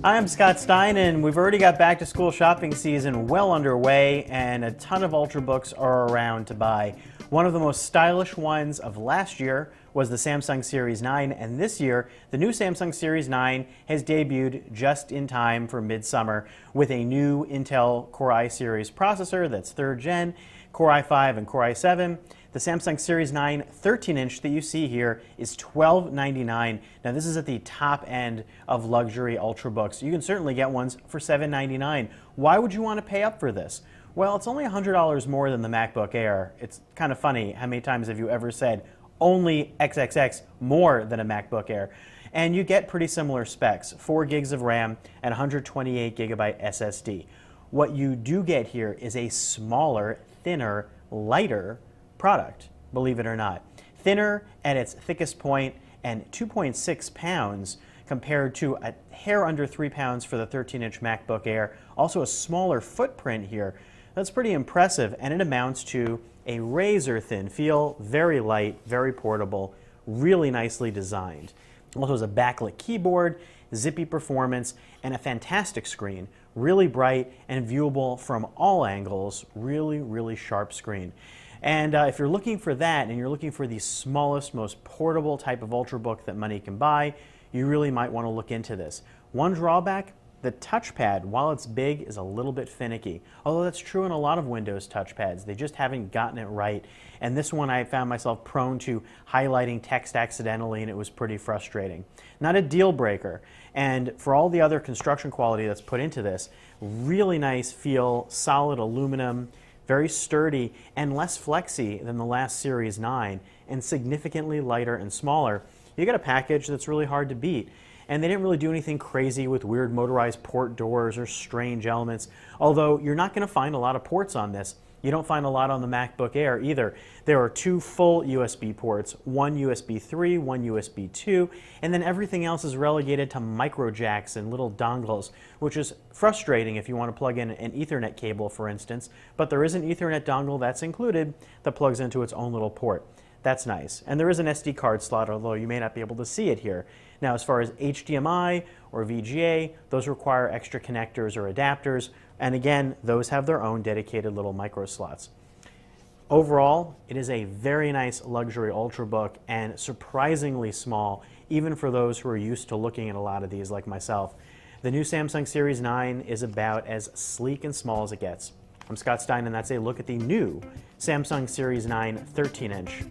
I'm Scott Stein, and we've already got back to school shopping season well underway, and a ton of Ultrabooks are around to buy. One of the most stylish ones of last year was the Samsung Series 9, and this year the new Samsung Series 9 has debuted just in time for midsummer with a new Intel Core i series processor that's 3rd gen, Core i5 and Core i7. The Samsung Series 9 13-inch that you see here is $1299. Now this is at the top end of luxury Ultrabooks. You can certainly get ones for $799. Why would you want to pay up for this? Well, it's only $100 more than the MacBook Air. It's kind of funny, how many times have you ever said only XXX more than a MacBook Air? And you get pretty similar specs, 4 gigs of RAM and 128 gigabyte SSD. What you do get here is a smaller, thinner, lighter product, believe it or not. Thinner at its thickest point and 2.6 pounds compared to a hair under 3 pounds for the 13-inch MacBook Air. Also a smaller footprint here. That's pretty impressive, and it amounts to a razor thin feel, very light, very portable, really nicely designed. Also has a backlit keyboard, zippy performance, and a fantastic screen. Really bright and viewable from all angles. Really, really sharp screen. And if you're looking for that, and you're looking for the smallest, most portable type of Ultrabook that money can buy, you really might want to look into this. One drawback, the touchpad, while it's big, is a little bit finicky. Although that's true in a lot of Windows touchpads. They just haven't gotten it right. And this one I found myself prone to highlighting text accidentally, and it was pretty frustrating. Not a deal breaker. And for all the other construction quality that's put into this, really nice feel, solid aluminum, very sturdy, and less flexy than the last Series 9, and significantly lighter and smaller. You get a package that's really hard to beat. And they didn't really do anything crazy with weird motorized port doors or strange elements, although you're not going to find a lot of ports on this. You don't find a lot on the MacBook Air either. There are 2 full USB ports, one USB 3, one USB 2, and then everything else is relegated to micro jacks and little dongles, which is frustrating if you want to plug in an Ethernet cable, for instance, but there is an Ethernet dongle that's included that plugs into its own little port. That's nice. And there is an SD card slot, although you may not be able to see it here. Now, as far as HDMI or VGA, those require extra connectors or adapters, and again, those have their own dedicated little micro slots. Overall, it is a very nice luxury Ultrabook and surprisingly small, even for those who are used to looking at a lot of these like myself. The new Samsung Series 9 is about as sleek and small as it gets. I'm Scott Stein, and that's a look at the new Samsung Series 9 13-inch.